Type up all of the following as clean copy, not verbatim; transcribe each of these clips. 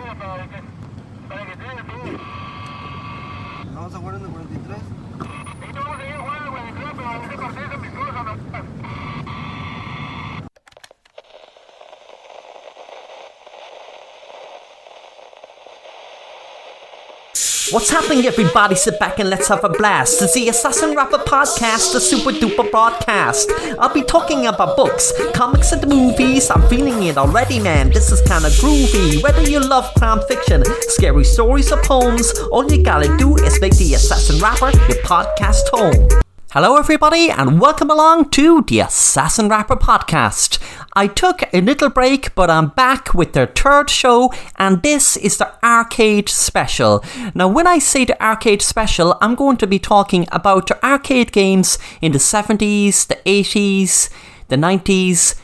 ¿Vamos a jugar en el 43? Sí, vamos a seguir jugando en el 43, pero en este partido mis cosas no. What's happening, everybody? Sit back and let's have a blast. It's the Theassassinrapper podcast, the super duper broadcast. I'll be talking about books, comics and movies. I'm feeling it already, man. This is kinda groovy. Whether you love crime fiction, scary stories or poems, all you gotta do is make the Theassassinrapper your podcast home. Hello everybody and welcome along to the Theassassinrapper podcast. I took a little break but I'm back with their third show and this is the arcade special. Now when I say the arcade special, I'm going to be talking about the arcade games in the 70s, the 80s, the 90s,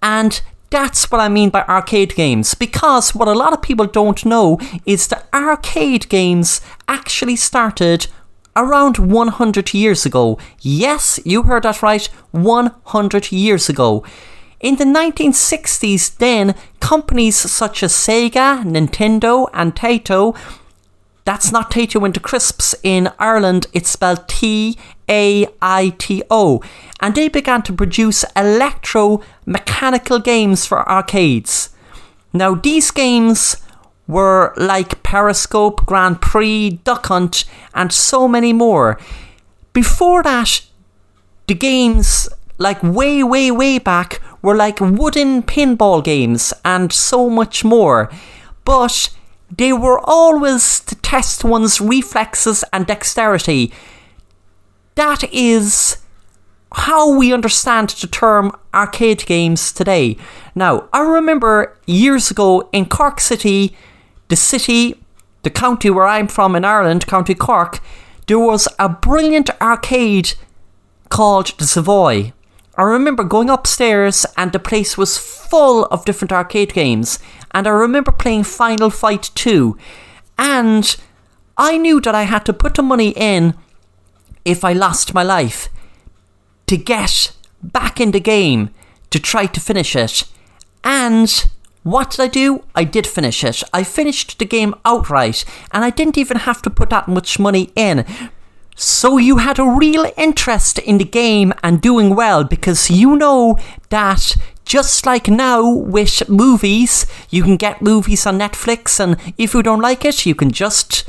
and that's what I mean by arcade games, because what a lot of people don't know is the arcade games actually started around 100 years ago. Yes, you heard that right, 100 years ago. In the 1960s then, companies such as Sega, Nintendo and Taito, that's not Taito into crisps in Ireland, it's spelled Taito, and they began to produce electro-mechanical games for arcades. Now these games were like Periscope, Grand Prix, Duck Hunt, and so many more. Before that, the games, like way back, were like wooden pinball games and so much more. But they were always to test one's reflexes and dexterity. That is how we understand the term arcade games today. Now, I remember years ago in Cork City, the county where I'm from in Ireland, County Cork, there was a brilliant arcade called the Savoy. I remember going upstairs and the place was full of different arcade games, and I remember playing Final Fight 2, and I knew that I had to put the money in if I lost my life to get back in the game to try to finish it. And what did I do? I did finish it. I finished the game outright and I didn't even have to put that much money in. So you had a real interest in the game and doing well, because you know that just like now with movies, you can get movies on Netflix, and if you don't like it, you can just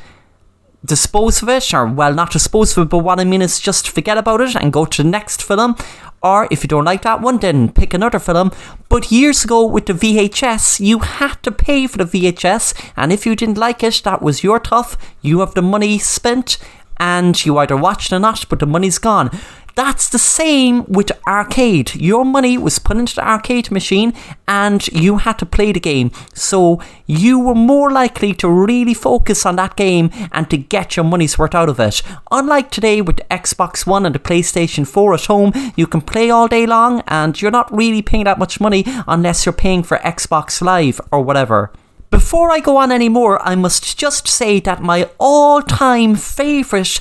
dispose of it, or well, not dispose of it, but what I mean is just forget about it and go to the next film. Or if you don't like that one, then pick another film. But years ago with the VHS, you had to pay for the VHS, and if you didn't like it, that was your tough. You have the money spent and you either watched or not, but the money's gone. That's the same with the arcade. Your money was put into the arcade machine and you had to play the game. So you were more likely to really focus on that game and to get your money's worth out of it. Unlike today with the Xbox One and the PlayStation 4 at home, you can play all day long and you're not really paying that much money unless you're paying for Xbox Live or whatever. Before I go on anymore, I must just say that my all-time favourite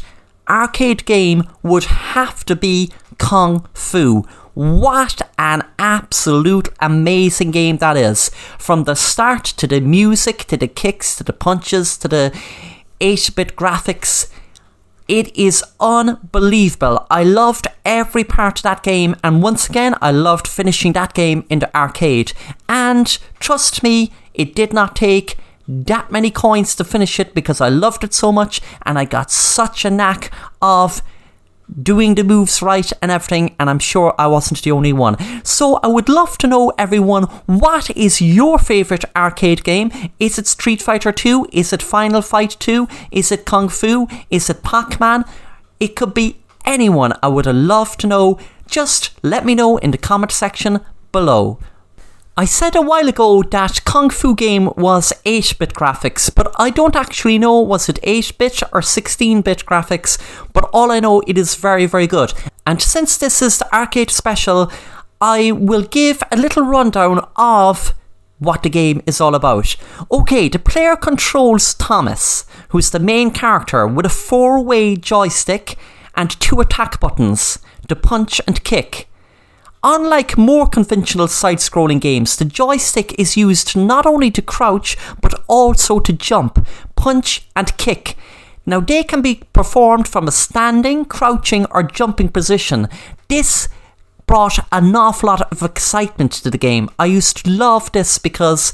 arcade game would have to be Kung Fu. What an absolute amazing game that is. From the start to the music, to the kicks, to the punches, to the 8-bit graphics. It is unbelievable. I loved every part of that game, and once again, I loved finishing that game in the arcade. And trust me, it did not take that many coins to finish it because I loved it so much and I got such a knack of doing the moves right and everything, and I'm sure I wasn't the only one. So I would love to know, everyone, what is your favourite arcade game? Is it Street Fighter 2? Is it Final Fight 2? Is it Kung Fu? Is it Pac-Man? It could be anyone. I would love to know. Just let me know in the comment section below. I said a while ago that Kung Fu game was 8-bit graphics, but I don't actually know was it 8-bit or 16-bit graphics, but all I know, it is very, very good. And since this is the arcade special, I will give a little rundown of what the game is all about. Okay, the player controls Thomas, who's the main character, with a 4-way joystick and 2 attack buttons, to punch and kick. Unlike more conventional side-scrolling games, the joystick is used not only to crouch, but also to jump, punch and kick. Now they can be performed from a standing, crouching or jumping position. This brought an awful lot of excitement to the game. I used to love this because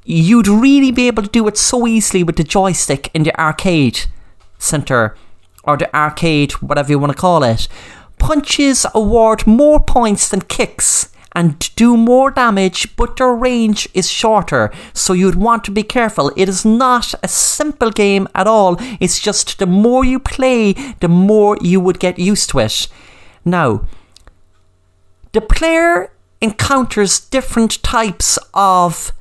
you'd really be able to do it so easily with the joystick in the arcade centre, or the arcade, whatever you want to call it. Punches award more points than kicks and do more damage, but their range is shorter, so you'd want to be careful. It is not a simple game at all. It's just the more you play, the more you would get used to it. Now, the player encounters different types of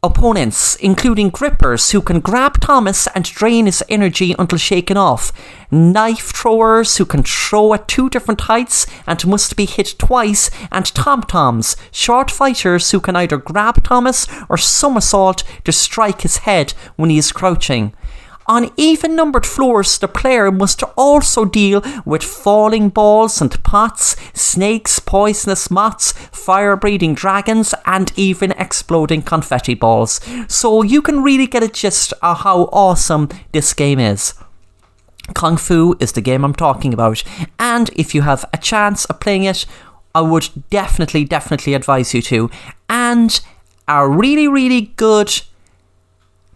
opponents, including grippers who can grab Thomas and drain his energy until shaken off, knife throwers who can throw at 2 different heights and must be hit twice, and tom-toms, short fighters who can either grab Thomas or somersault to strike his head when he is crouching. On even-numbered floors, the player must also deal with falling balls and pots, snakes, poisonous moths, fire-breathing dragons, and even exploding confetti balls. So you can really get a gist of how awesome this game is. Kung Fu is the game I'm talking about, and if you have a chance of playing it, I would definitely advise you to. And a really good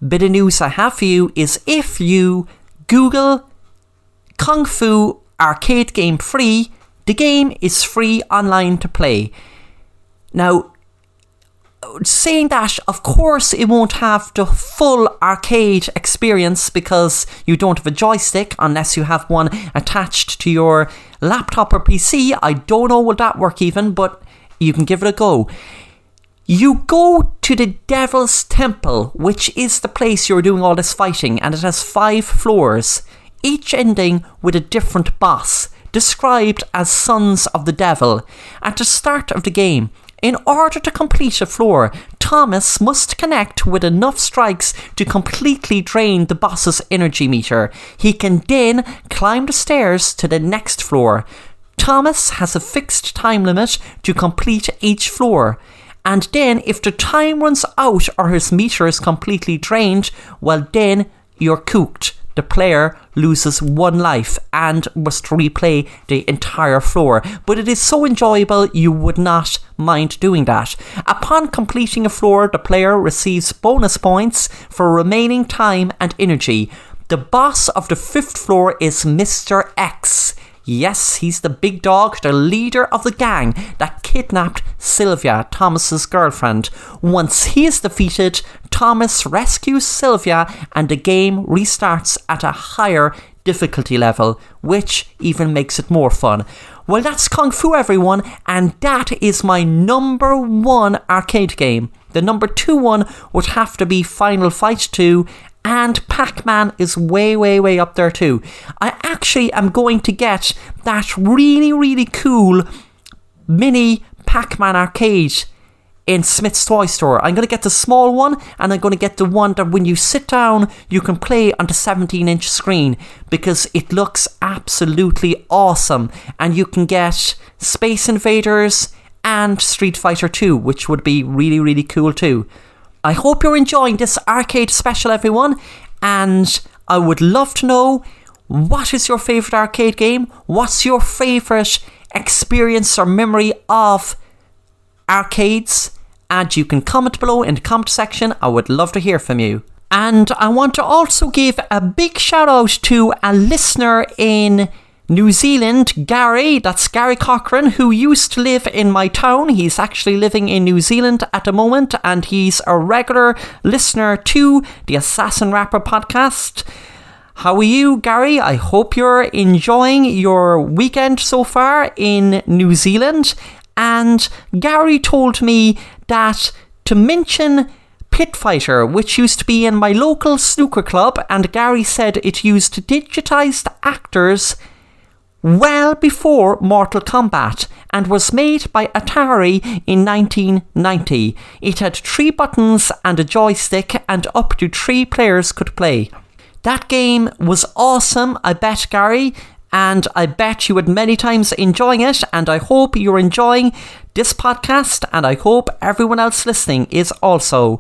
bit of news I have for you is if you Google Kung Fu arcade game free, the game is free online to play. Now, saying that, of course it won't have the full arcade experience because you don't have a joystick unless you have one attached to your laptop or PC. I don't know will that work even, but you can give it a go. You go to the Devil's Temple, which is the place you're doing all this fighting, and it has 5 floors, each ending with a different boss, described as Sons of the Devil. At the start of the game, in order to complete a floor, Thomas must connect with enough strikes to completely drain the boss's energy meter. He can then climb the stairs to the next floor. Thomas has a fixed time limit to complete each floor. And then, if the time runs out or his meter is completely drained, well then, you're cooked. The player loses 1 life and must replay the entire floor. But it is so enjoyable, you would not mind doing that. Upon completing a floor, the player receives bonus points for remaining time and energy. The boss of the 5th floor is Mr. X. Yes, he's the big dog, the leader of the gang that kidnapped Sylvia, Thomas's girlfriend. Once he is defeated, Thomas rescues Sylvia and the game restarts at a higher difficulty level, which even makes it more fun. Well, that's Kung Fu, everyone, and that is my number 1 arcade game. The number 2 one would have to be Final Fight 2, and Pac-Man is way up there too. I actually am going to get that really cool mini Pac-Man arcade in Smith's Toy Store. I'm going to get the small one, and I'm going to get the one that when you sit down you can play on the 17-inch screen, because it looks absolutely awesome. And you can get Space Invaders and Street Fighter 2, which would be really cool too. I hope you're enjoying this arcade special, everyone, and I would love to know, what is your favourite arcade game? What's your favourite experience or memory of arcades? And you can comment below in the comment section. I would love to hear from you. And I want to also give a big shout out to a listener in New Zealand, Gary. That's Gary Cochran, who used to live in my town. He's actually living in New Zealand at the moment, and he's a regular listener to the Theassassinrapper podcast. How are you, Gary? I hope you're enjoying your weekend so far in New Zealand. And Gary told me that to mention Pit Fighter, which used to be in my local snooker club, and Gary said it used digitised actors well before Mortal Kombat and was made by Atari in 1990. It had 3 buttons and a joystick, and up to 3 players could play. That game was awesome, I bet, Gary, and I bet you had many times enjoying it, and I hope you're enjoying this podcast, and I hope everyone else listening is also.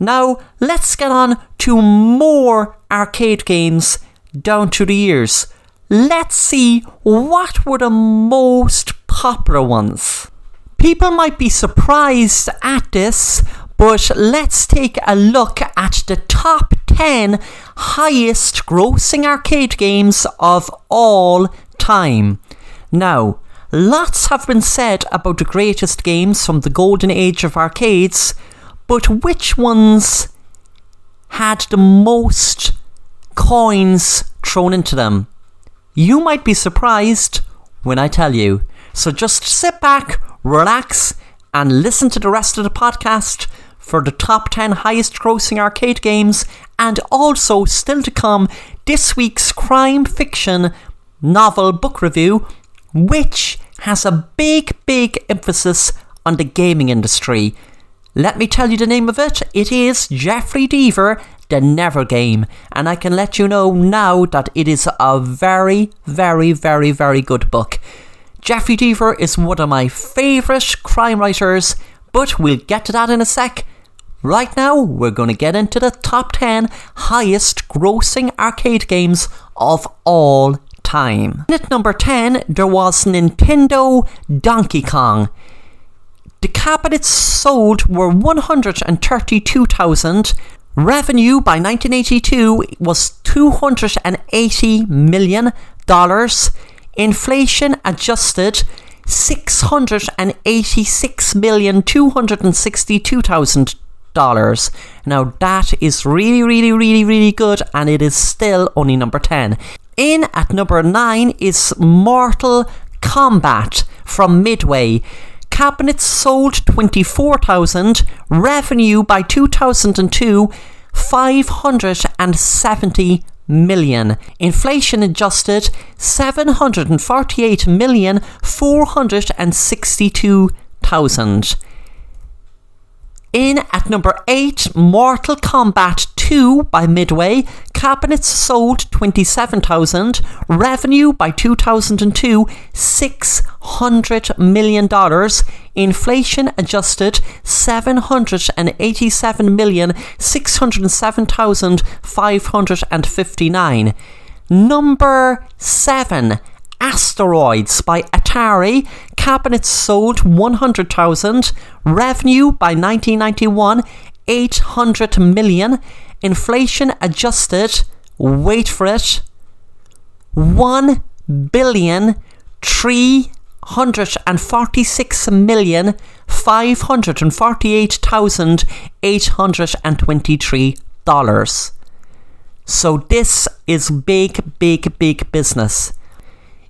Now, let's get on to more arcade games down through the years. Let's see what were the most popular ones. People might be surprised at this, but let's take a look at the top 10 highest grossing arcade games of all time. Now, lots have been said about the greatest games from the golden age of arcades, but which ones had the most coins thrown into them? You might be surprised when I tell you. So just sit back, relax, and listen to the rest of the podcast for the top 10 highest grossing arcade games, and also, still to come, this week's crime fiction novel book review, which has a big emphasis on the gaming industry. Let me tell you the name of it. It is Jeffrey Deaver, The Never Game, and I can let you know now that it is a very good book. Jeffrey Deaver is one of my favourite crime writers, but we'll get to that in a sec. Right now, we're going to get into the top 10 highest grossing arcade games of all time. At number 10, there was Nintendo Donkey Kong. The cabinets sold were 132,000. Revenue by 1982 was $280 million. Inflation adjusted, $686,262,000. Now that is really good, and it is still only number 10. In at number 9 is Mortal Kombat from Midway. Cabinets sold 24,000. Revenue by 2002, $570 million. Inflation adjusted, $748,462,000. In at number 8, Mortal Kombat 2 by Midway. Cabinets sold 27,000. Revenue by 2002, $600 million. Inflation adjusted, $787,607,559. Number 7, Asteroids by Atari. Cabinets sold 100,000. Revenue by 1991, $800 million. Inflation adjusted, wait for it, $1,346,548,823. So this is big business.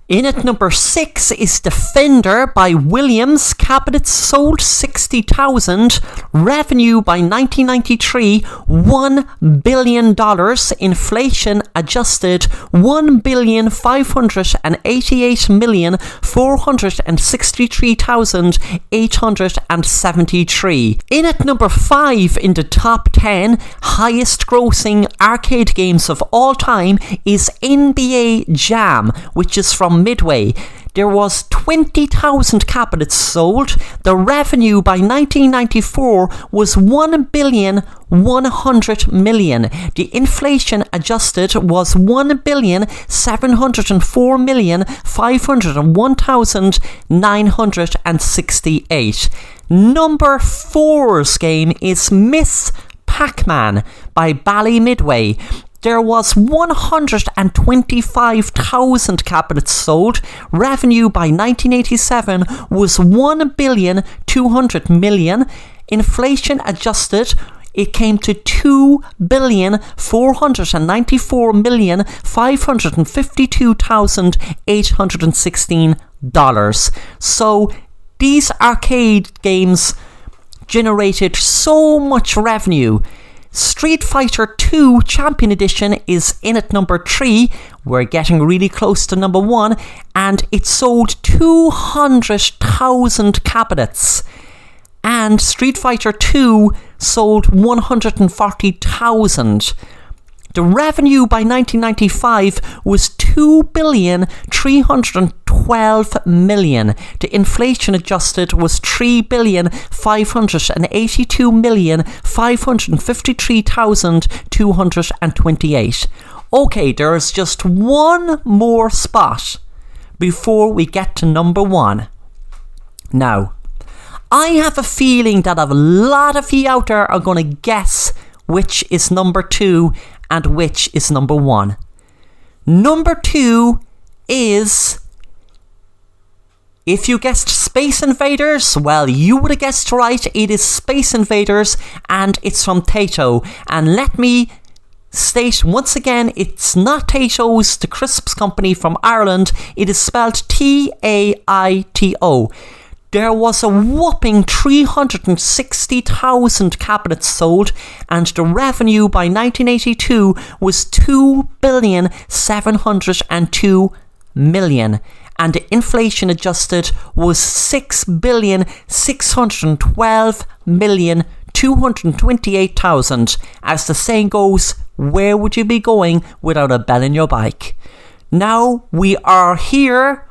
In at number 6 is Defender by Williams. Cabinets sold 60,000. Revenue by 1993, $1 billion. Inflation adjusted, $1,588,463,873. In at number 5 in the top 10 highest grossing arcade games of all time is NBA Jam, which is from Midway. There was 20,000 cabinets sold. The revenue by 1994 was $1,100,000,000. The inflation adjusted was $1,704,501,968. Number 4's game is Miss Pac-Man by Bally Midway. There was 125,000 cabinets sold. Revenue by 1987 was $1,200,000,000. Inflation adjusted, it came to $2,494,552,816. So these arcade games generated so much revenue. Street Fighter 2 Champion Edition is in at number 3. We're getting really close to number 1, and it sold 200,000 cabinets. And Street Fighter 2 sold 140,000. The revenue by 1995 was $2,312,000,000. The inflation adjusted was $3,582,553,228. Okay, there's just one more spot before we get to number one. Now, I have a feeling that a lot of you out there are going to guess which is number two and which is number one. Number two is, if you guessed Space Invaders, well, you would have guessed right. It is Space Invaders, and it's from Taito. And let me state once again, it's not Taito's, the crisps company from Ireland. It is spelled Taito. There was a whopping 360,000 cabinets sold, and the revenue by 1982 was $2,702,000,000, and the inflation adjusted was $6,612,228,000. As the saying goes, where would you be going without a bell in your bike? Now we are here.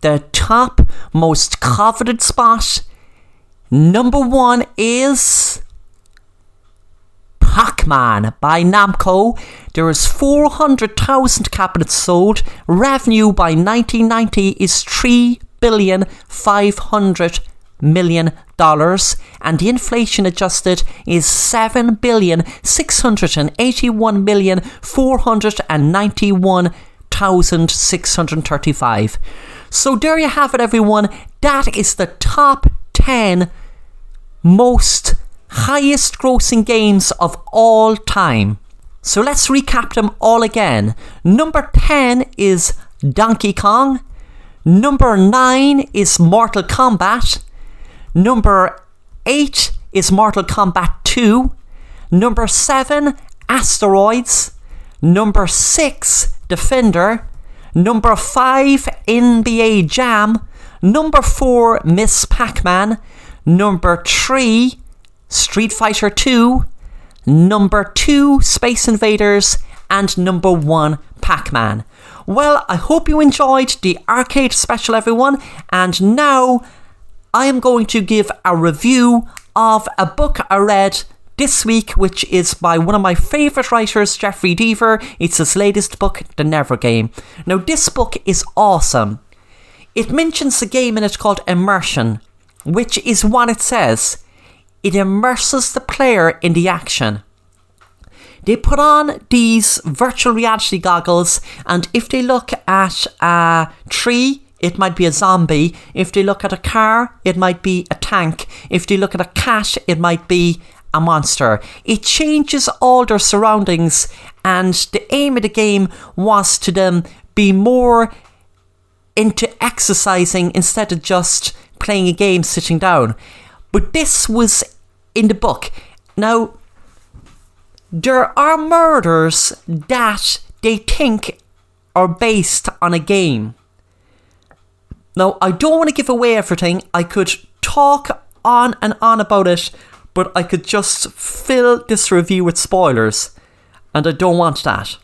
The top most coveted spot. Number one is Pac-Man by Namco. There is 400,000 cabinets sold. Revenue by 1990 is $3,500,000,000, and the inflation adjusted is $7,681,491,635. So there you have it, everyone. That is the top 10 most highest grossing games of all time. So let's recap them all again. Number 10 is Donkey Kong. Number 9 is Mortal Kombat. Number 8 is Mortal Kombat 2. Number 7, Asteroids. Number 6, Defender. Number 5, NBA Jam. Number 4, Miss Pac-Man. Number 3, Street Fighter 2. Number 2, Space Invaders. And number 1, Pac-Man. Well, I hope you enjoyed the arcade special, everyone. And now I am going to give a review of a book I read this week, which is by one of my favourite writers, Jeffrey Deaver. It's his latest book, The Never Game. Now, this book is awesome. It mentions a game in it called Immersion, which is what it says. It immerses the player in the action. They put on these virtual reality goggles, and if they look at a tree, it might be a zombie. If they look at a car, it might be a tank. If they look at a cat, it might be a monster. It changes all their surroundings, and the aim of the game was to them be more into exercising instead of just playing a game sitting down. But this was in the book. Now, there are murders that they think are based on a game. Now, I don't want to give away everything. I could talk on and on about it, but I could just fill this review with spoilers, and I don't want that.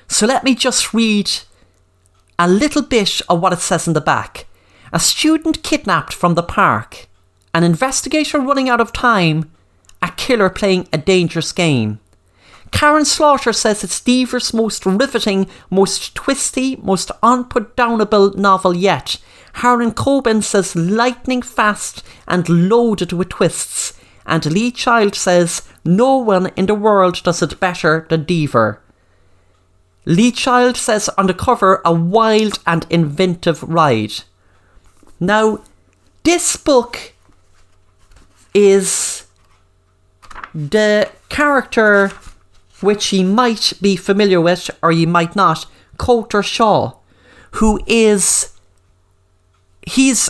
So let me just read a little bit of what it says in the back. A student kidnapped from the park, an investigator running out of time, a killer playing a dangerous game. Karen Slaughter says it's Deaver's most riveting, most twisty, most unputdownable novel yet. Harlan Coben says lightning fast and loaded with twists. And Lee Child says no one in the world does it better than Deaver. Lee Child says on the cover, a wild and inventive ride. Now, this book is the character which you might be familiar with, or you might not, Coulter Shaw, who is... He's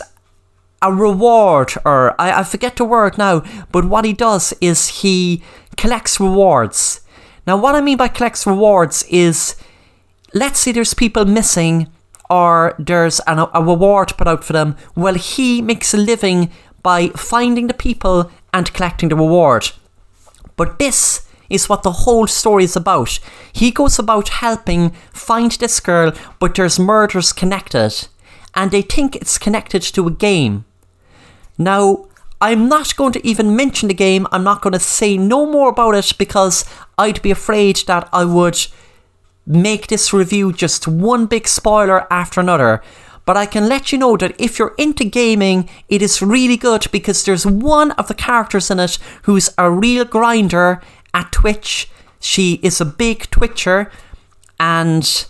a reward, or I forget the word now, but what he does is he collects rewards. Now, what I mean by collects rewards is, let's say there's people missing, or there's a reward put out for them. Well, he makes a living by finding the people and collecting the reward. But this is what the whole story is about. He goes about helping find this girl, but there's murders connected, and they think it's connected to a game. Now, I'm not going to even mention the game. I'm not going to say no more about it because I'd be afraid that I would make this review just one big spoiler after another. But I can let you know that if you're into gaming, it is really good because there's one of the characters in it who's a real grinder at Twitch. She is a big Twitcher and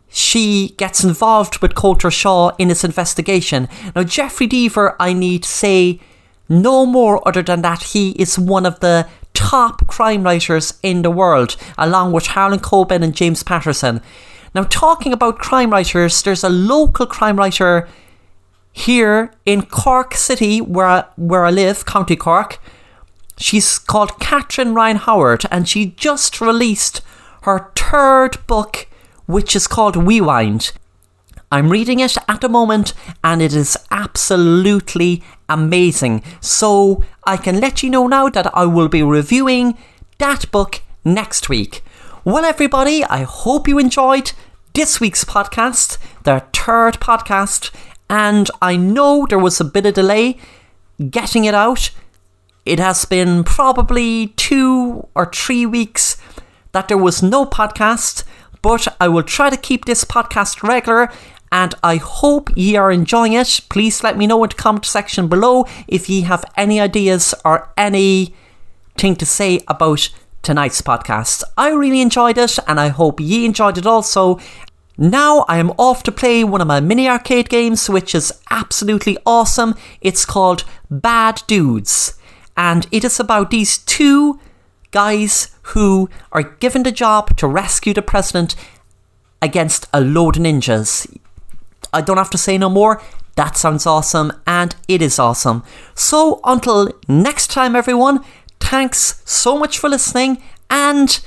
she gets involved with Coulter Shaw in his investigation. Now, Jeffrey Deaver, I need to say no more other than that he is one of the top crime writers in the world, along with Harlan Coben and James Patterson. Now, talking about crime writers, there's a local crime writer here in Cork City, where I live, County Cork. She's called Catherine Ryan Howard, and she just released her third book, which is called Rewind. I'm reading it at the moment, and it is absolutely amazing. So I can let you know now that I will be reviewing that book next week. Well, everybody, I hope you enjoyed this week's podcast, their third podcast, and I know there was a bit of delay getting it out. It has been probably 2 or 3 weeks that there was no podcast, but I will try to keep this podcast regular, and I hope ye are enjoying it. Please let me know in the comment section below if ye have any ideas or anything to say about tonight's podcast. I really enjoyed it, and I hope ye enjoyed it also. Now I am off to play one of my mini arcade games, which is absolutely awesome. It's called Bad Dudes, and it is about these two guys who are given the job to rescue the president against a load of ninjas. I don't have to say no more. That sounds awesome, and it is awesome. So until next time, everyone, thanks so much for listening, and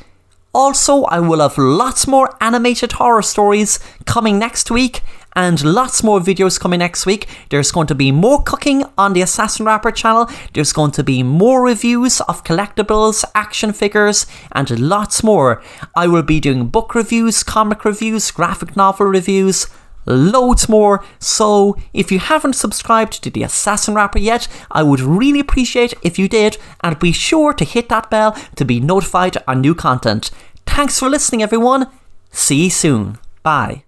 also I will have lots more animated horror stories coming next week and lots more videos coming next week. There's going to be more cooking on the Theassassinrapper channel. There's going to be more reviews of collectibles, action figures, and lots more. I will be doing book reviews, comic reviews, graphic novel reviews, loads more. So if you haven't subscribed to the Theassassinrapper yet, I would really appreciate if you did, and be sure to hit that bell to be notified on new content. Thanks for listening, everyone. See you soon. Bye.